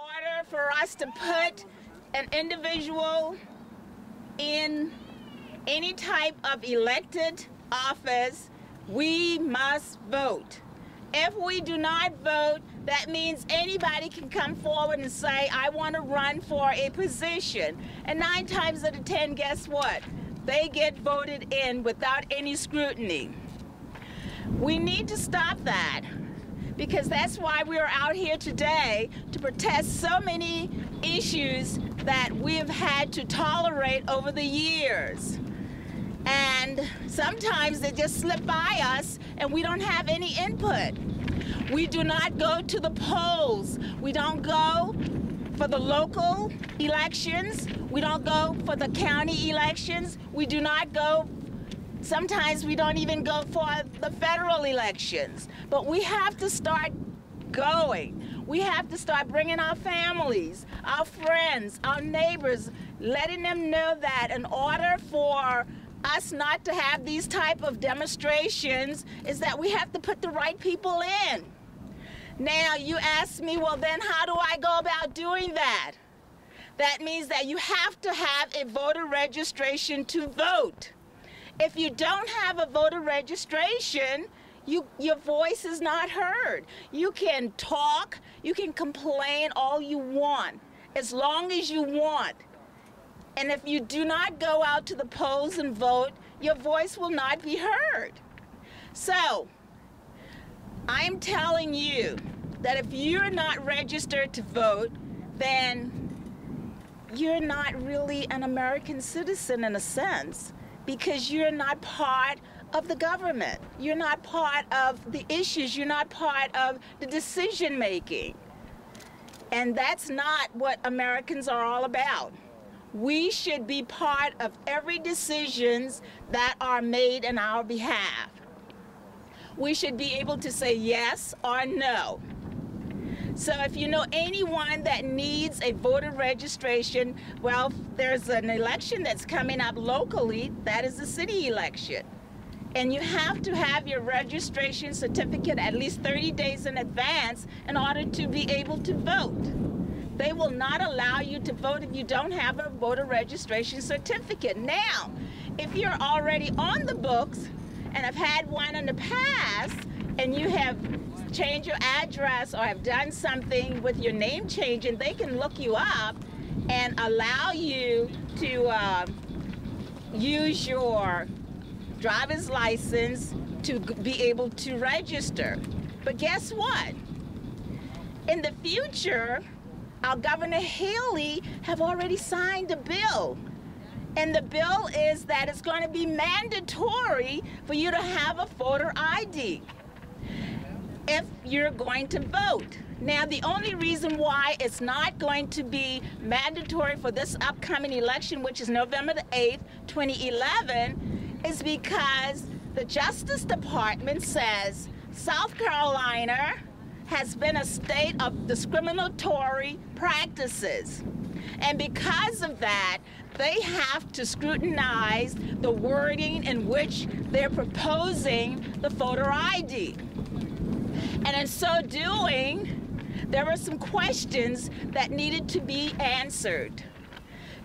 order for us to put an individual in any type of elected office, we must vote. If we do not vote, that means anybody can come forward and say, I want to run for a position. And 9 times out of 10, guess what? They get voted in without any scrutiny. We need to stop that, because that's why we are out here today, to protest so many issues that we have had to tolerate over the years. And sometimes they just slip by us and we don't have any input. We do not go to the polls. We don't go for the local elections. We don't go for the county elections. We do not go, sometimes we don't even go for the federal elections. But we have to start going. We have to start bringing our families, our friends, our neighbors, letting them know that in order for us not to have these type of demonstrations is that we have to put the right people in. Now, you ask me, well, then how do I go about doing that? That means that you have to have a voter registration to vote. If you don't have a voter registration, your voice is not heard. You can talk, you can complain all you want, as long as you want. And if you do not go out to the polls and vote, your voice will not be heard. So, I'm telling you that if you're not registered to vote, then you're not really an American citizen in a sense, because you're not part of the government. You're not part of the issues. You're not part of the decision making. And that's not what Americans are all about. We should be part of every decisions that are made in our behalf. We should be able to say yes or no. So if you know anyone that needs a voter registration, well, there's an election that's coming up locally, that is a city election. And you have to have your registration certificate at least 30 days in advance in order to be able to vote. They will not allow you to vote if you don't have a voter registration certificate. Now, if you're already on the books and have had one in the past, and you have changed your address or have done something with your name change, and they can look you up and allow you to use your driver's license to be able to register. But guess what? In the future, our Governor Haley have already signed a bill. And the bill is that it's going to be mandatory for you to have a voter ID if you're going to vote. Now, the only reason why it's not going to be mandatory for this upcoming election, which is November the 8th, 2011, is because the Justice Department says South Carolina has been a state of discriminatory practices. And because of that, they have to scrutinize the wording in which they're proposing the voter ID. And in so doing, there were some questions that needed to be answered.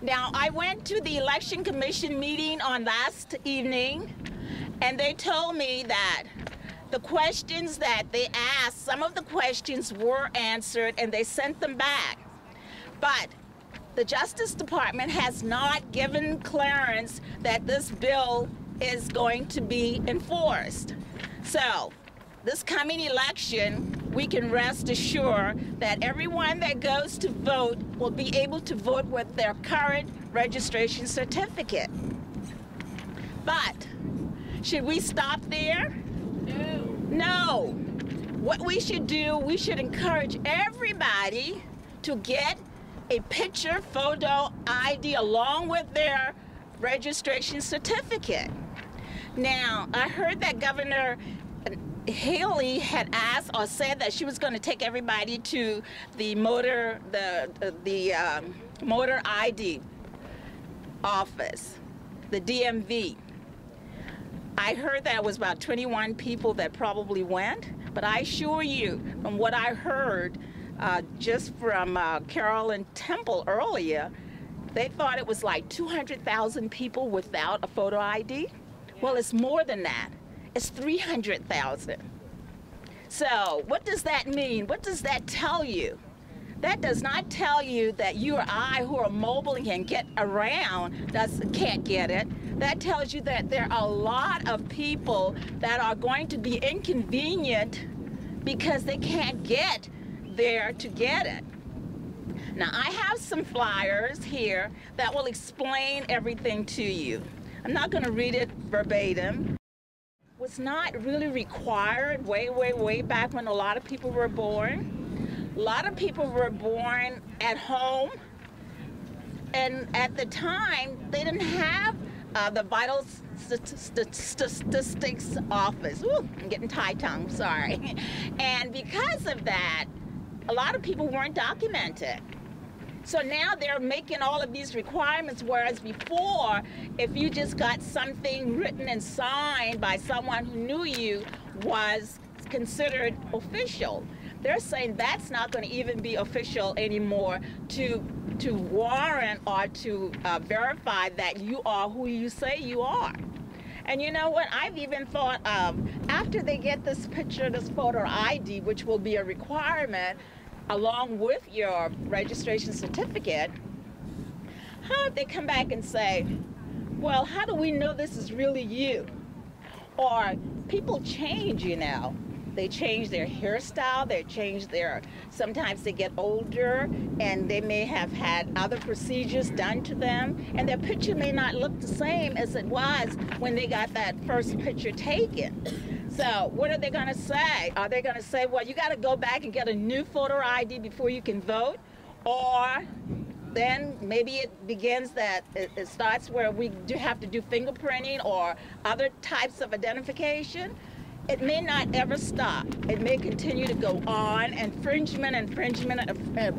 Now, I went to the Election Commission meeting on last evening, and they told me that the questions that they asked, some of the questions were answered and they sent them back. But the Justice Department has not given clearance that this bill is going to be enforced. So, this coming election, we can rest assured that everyone that goes to vote will be able to vote with their current registration certificate. But, should we stop there? No. What we should do, we should encourage everybody to get a picture photo ID along with their registration certificate. Now, I heard that Governor Haley had asked or said that she was going to take everybody to the motor ID office, the DMV. I heard that it was about 21 people that probably went, but I assure you, from what I heard, just from Carolyn Temple earlier, they thought it was like 200,000 people without a photo ID. Well, it's more than that. It's 300,000. So what does that mean? What does that tell you? That does not tell you that you or I who are mobile and can get around can't get it. That tells you that there are a lot of people that are going to be inconvenient because they can't get there to get it. Now, I have some flyers here that will explain everything to you. I'm not going to read it verbatim. It was not really required way back when a lot of people were born. A lot of people were born at home, and at the time, they didn't have the vital statistics office. Ooh, I'm getting tie-tongue, sorry. And because of that, a lot of people weren't documented. So now they're making all of these requirements, whereas before, if you just got something written and signed by someone who knew you, was considered official. They're saying that's not going to even be official anymore to warrant or to verify that you are who you say you are. And you know what? I've even thought of, after they get this picture, this photo ID, which will be a requirement along with your registration certificate, how if they come back and say, well, how do we know this is really you? Or people change, you know. They change their hairstyle, they change their, sometimes they get older and they may have had other procedures done to them, and their picture may not look the same as it was when they got that first picture taken. So what are they going to say? Are they going to say, well, you got to go back and get a new photo ID before you can vote? Or then maybe it begins that it starts where we do have to do fingerprinting or other types of identification. It may not ever stop. It may continue to go on, infringement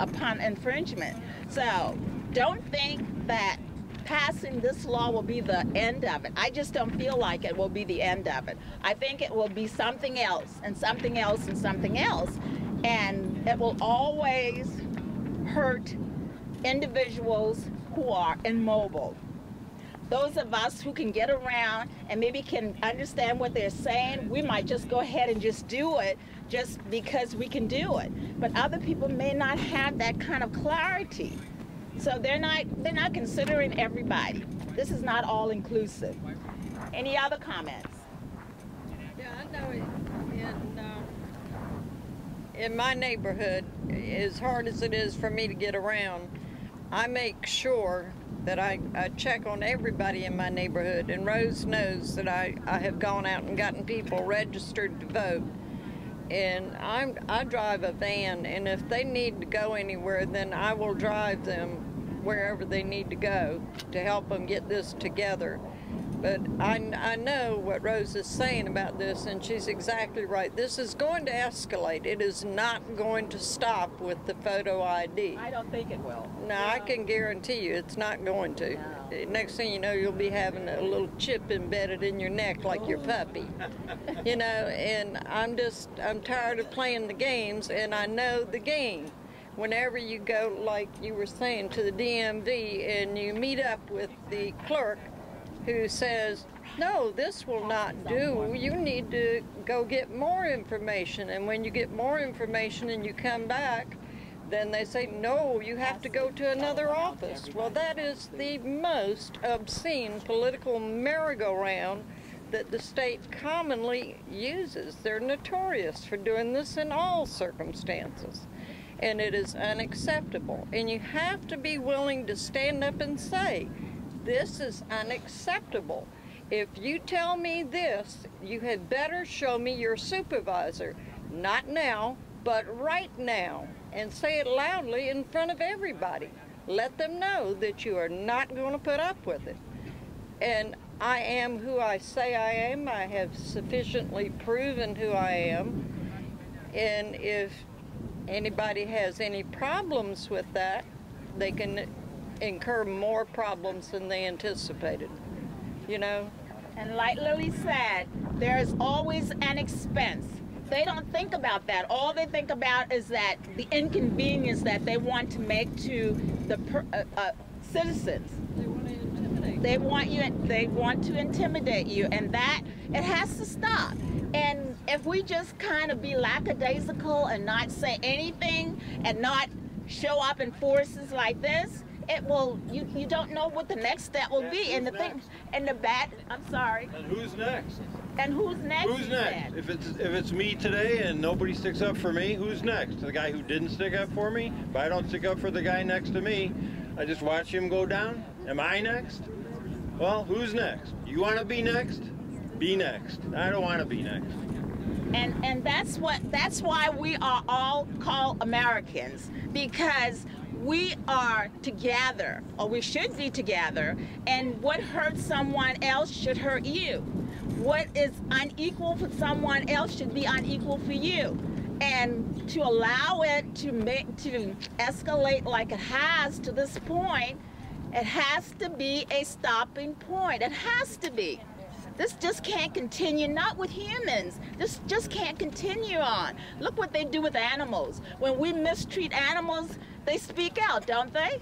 upon infringement. So don't think that passing this law will be the end of it. I just don't feel like it will be the end of it. I think it will be something else and something else and something else. And it will always hurt individuals who are immobile. Those of us who can get around and maybe can understand what they're saying, we might just go ahead and just do it just because we can do it. But other people may not have that kind of clarity. So they're not considering everybody. This is not all inclusive. Any other comments? Yeah, I know in my neighborhood, as hard as it is for me to get around, I make sure that I check on everybody in my neighborhood, and Rose knows that I have gone out and gotten people registered to vote. And I drive a van, and if they need to go anywhere, then I will drive them wherever they need to go to help them get this together. But I know what Rose is saying about this, and she's exactly right. This is going to escalate. It is not going to stop with the photo ID. I don't think it will. No, I can guarantee you it's not going to. No. Next thing you know, you'll be having a little chip embedded in your neck like your puppy. You know, and I'm tired of playing the games, and I know the game. Whenever you go, like you were saying, to the DMV and you meet up with the clerk who says, no, this will not do, you need to go get more information. And when you get more information and you come back, then they say, no, you have to go to another office. Well, that is the most obscene political merry-go-round that the state commonly uses. They're notorious for doing this in all circumstances. And it is unacceptable. And you have to be willing to stand up and say, this is unacceptable. If you tell me this, you had better show me your supervisor. Not now, but right now. And say it loudly in front of everybody. Let them know that you are not going to put up with it. And I am who I say I am. I have sufficiently proven who I am. And if anybody has any problems with that, they can incur more problems than they anticipated, you know? And like Lily said, there is always an expense. They don't think about that. All they think about is that the inconvenience that they want to make to the citizens. They want to intimidate you, and that it has to stop. And if we just kind of be lackadaisical and not say anything and not show up in forces like this, it will. You don't know what the next step will be. And the thing, and the bad. I'm sorry. And who's next? And who's next? Who's next? If it's me today and nobody sticks up for me, who's next? The guy who didn't stick up for me? If I don't stick up for the guy next to me, I just watch him go down. Am I next? Well, who's next? You want to be next? Be next. I don't want to be next. And that's why we are all called Americans, because we are together, or we should be together, and what hurts someone else should hurt you. What is unequal for someone else should be unequal for you. And to allow it to escalate like it has to this point, it has to be a stopping point. It has to be. This just can't continue, not with humans. This just can't continue on. Look what they do with animals. When we mistreat animals, they speak out, don't they?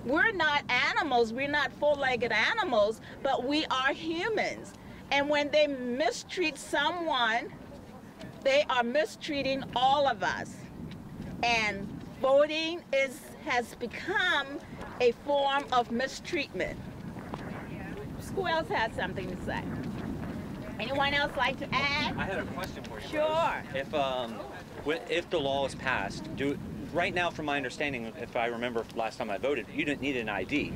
We're not animals, we're not four-legged animals, but we are humans. And when they mistreat someone, they are mistreating all of us. And voting has become a form of mistreatment. Who else has something to say? Anyone else like to add? I had a question for you. Sure. If the law is passed, right now, from my understanding, if I remember last time I voted, you didn't need an ID.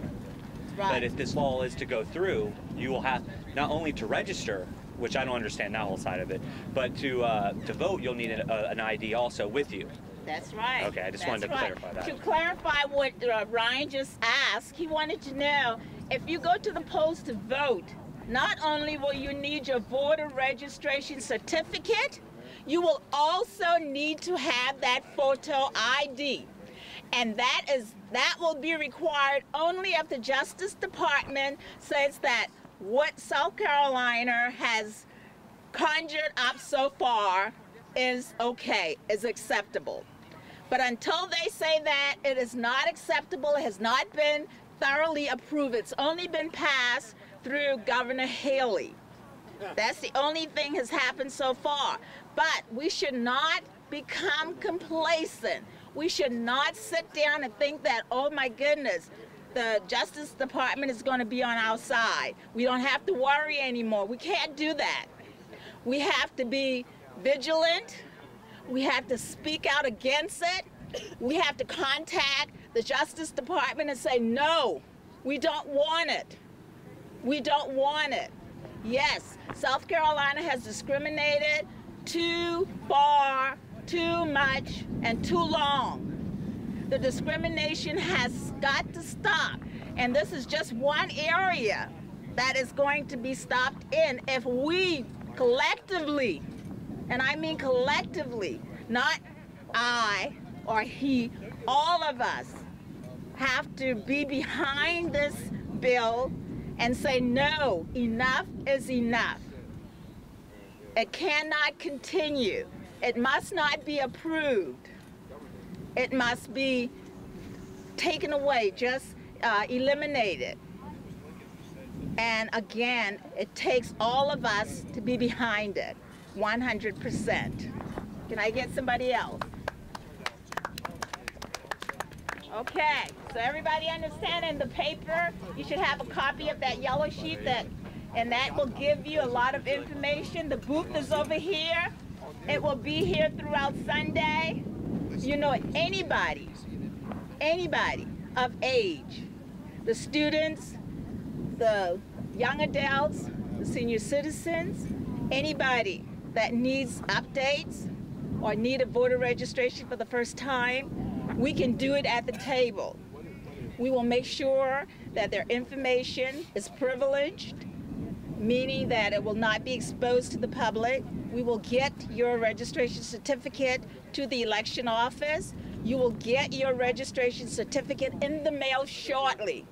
Right. But if this law is to go through, you will have not only to register, which I don't understand that whole side of it, but to vote, you'll need an ID also with you. That's right. Okay, I just wanted to clarify that. To clarify what Ryan just asked, he wanted to know, if you go to the polls to vote, not only will you need your voter registration certificate, you will also need to have that photo ID. And that will be required only if the Justice Department says that what South Carolina has conjured up so far is okay, is acceptable. But until they say that, it is not acceptable, it has not been thoroughly approved. It's only been passed through Governor Haley. That's the only thing has happened so far. But we should not become complacent. We should not sit down and think that, oh my goodness, the Justice Department is going to be on our side. We don't have to worry anymore. We can't do that. We have to be vigilant. We have to speak out against it. We have to contact the Justice Department and say, no, we don't want it. We don't want it. Yes, South Carolina has discriminated too far, too much, and too long. The discrimination has got to stop. And this is just one area that is going to be stopped in if we collectively, and I mean collectively, not I or he, all of us have to be behind this bill and say, no, enough is enough. It cannot continue. It must not be approved. It must be taken away, just eliminated. And again, it takes all of us to be behind it, 100%. Can I get somebody else? Okay, so everybody understand, in the paper, you should have a copy of that yellow sheet, and that will give you a lot of information. The booth is over here. It will be here throughout Sunday. You know, anybody of age, the students, the young adults, the senior citizens, anybody that needs updates or need a voter registration for the first time, we can do it at the table. We will make sure that their information is privileged, meaning that it will not be exposed to the public. We will get your registration certificate to the election office. You will get your registration certificate in the mail shortly.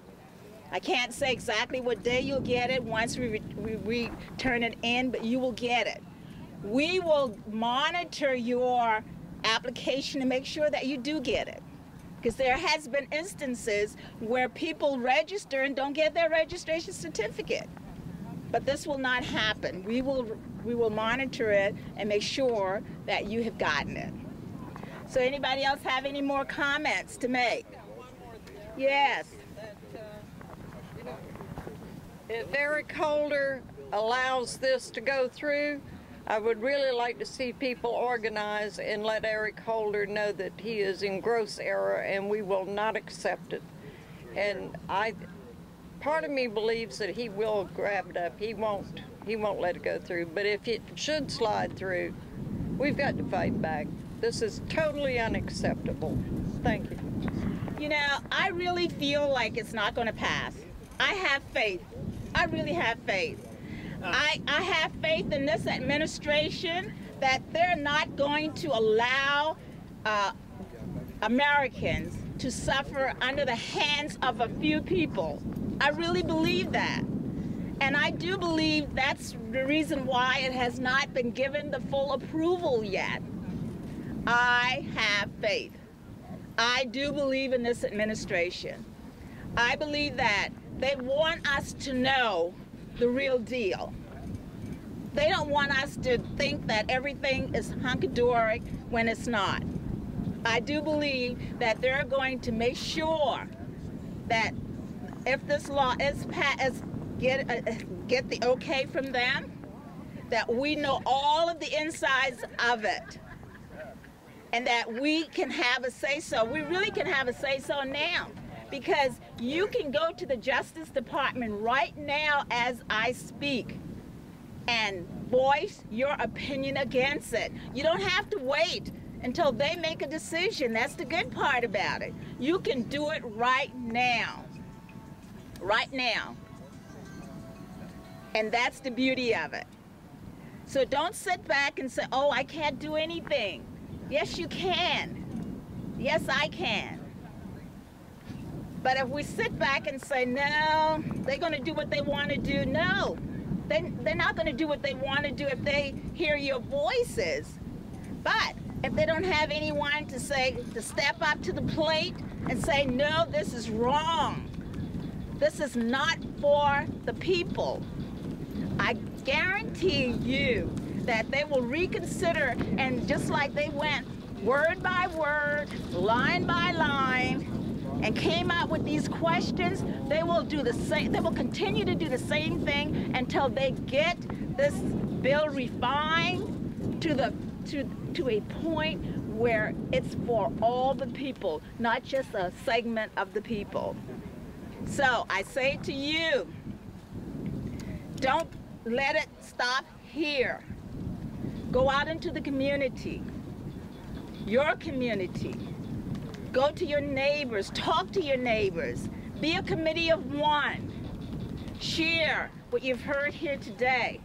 I can't say exactly what day you'll get it once we turn it in, but you will get it. we will monitor your application to make sure that you do get it. Because there has been instances where people register and don't get their registration certificate. But this will not happen. We will monitor it and make sure that you have gotten it. So anybody else have any more comments to make? Yes. If Eric Holder allows this to go through, I would really like to see people organize and let Eric Holder know that he is in gross error and we will not accept it. And part of me believes that he will grab it up. He won't let it go through. But if it should slide through, we've got to fight back. This is totally unacceptable. Thank you. You know, I really feel like it's not going to pass. I have faith. I really have faith. I have faith in this administration that they're not going to allow Americans to suffer under the hands of a few people. I really believe that. And I do believe that's the reason why it has not been given the full approval yet. I have faith. I do believe in this administration. I believe that they want us to know the real deal. They don't want us to think that everything is hunky-dory when it's not. I do believe that they're going to make sure that if this law is passed, get the okay from them, that we know all of the insides of it, and that we can have a say-so. We really can have a say-so now, because you can go to the Justice Department right now as I speak and voice your opinion against it. You don't have to wait until they make a decision. That's the good part about it. You can do it right now. Right now. And that's the beauty of it. So don't sit back and say, oh, I can't do anything. Yes, you can. Yes, I can. But if we sit back and say, no, they're going to do what they want to do, no. They're not going to do what they want to do if they hear your voices. But if they don't have anyone to step up to the plate and say, no, this is wrong. This is not for the people. I guarantee you that they will reconsider, and just like they went word by word, line by line, and came up with these questions, they will do the same. They will continue to do the same thing until they get this bill refined to a point where it's for all the people, not just a segment of the people. So I say to you, don't let it stop here. Go out into the community, your community. Go to your neighbors, talk to your neighbors, be a committee of one. Share what you've heard here today.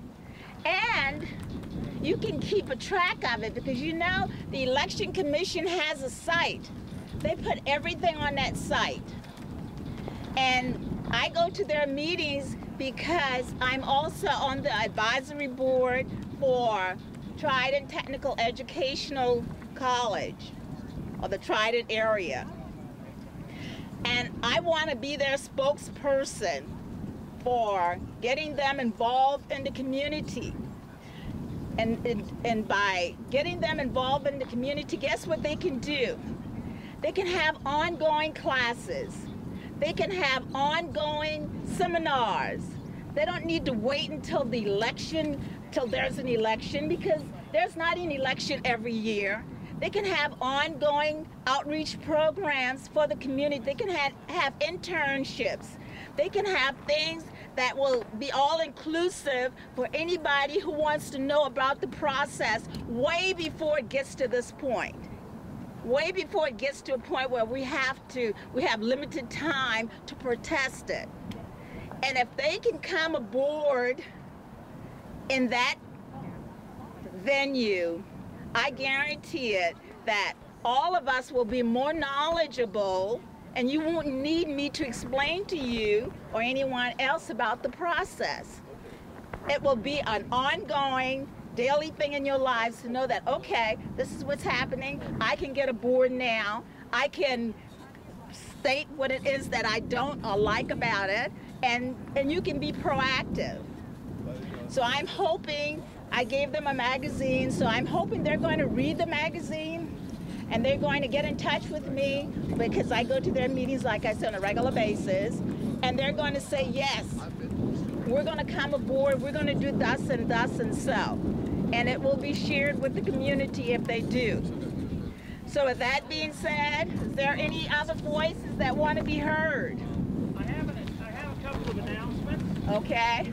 And you can keep a track of it, because you know the Election Commission has a site. They put everything on that site. And I go to their meetings because I'm also on the advisory board for Trident Technical Educational College, or the Trident area. And I want to be their spokesperson for getting them involved in the community. And by getting them involved in the community, guess what they can do? They can have ongoing classes. They can have ongoing seminars. They don't need to wait until the election, till there's an election, because there's not an election every year. They can have ongoing outreach programs for the community. They can have internships. They can have things that will be all-inclusive for anybody who wants to know about the process way before it gets to this point. Way before it gets to a point where we have limited time to protest it. And if they can come aboard in that venue, I guarantee it that all of us will be more knowledgeable, and you won't need me to explain to you or anyone else about the process. It will be an ongoing daily thing in your lives to know that, okay, this is what's happening. I can get aboard now. I can state what it is that I don't or like about it, and you can be proactive. So I'm hoping, I gave them a magazine, so I'm hoping they're going to read the magazine and they're going to get in touch with me, because I go to their meetings, like I said, on a regular basis, and they're going to say, yes, we're going to come aboard, we're going to do thus and so. And it will be shared with the community if they do. So with that being said, is there any other voices that want to be heard? I have a couple of announcements. Okay.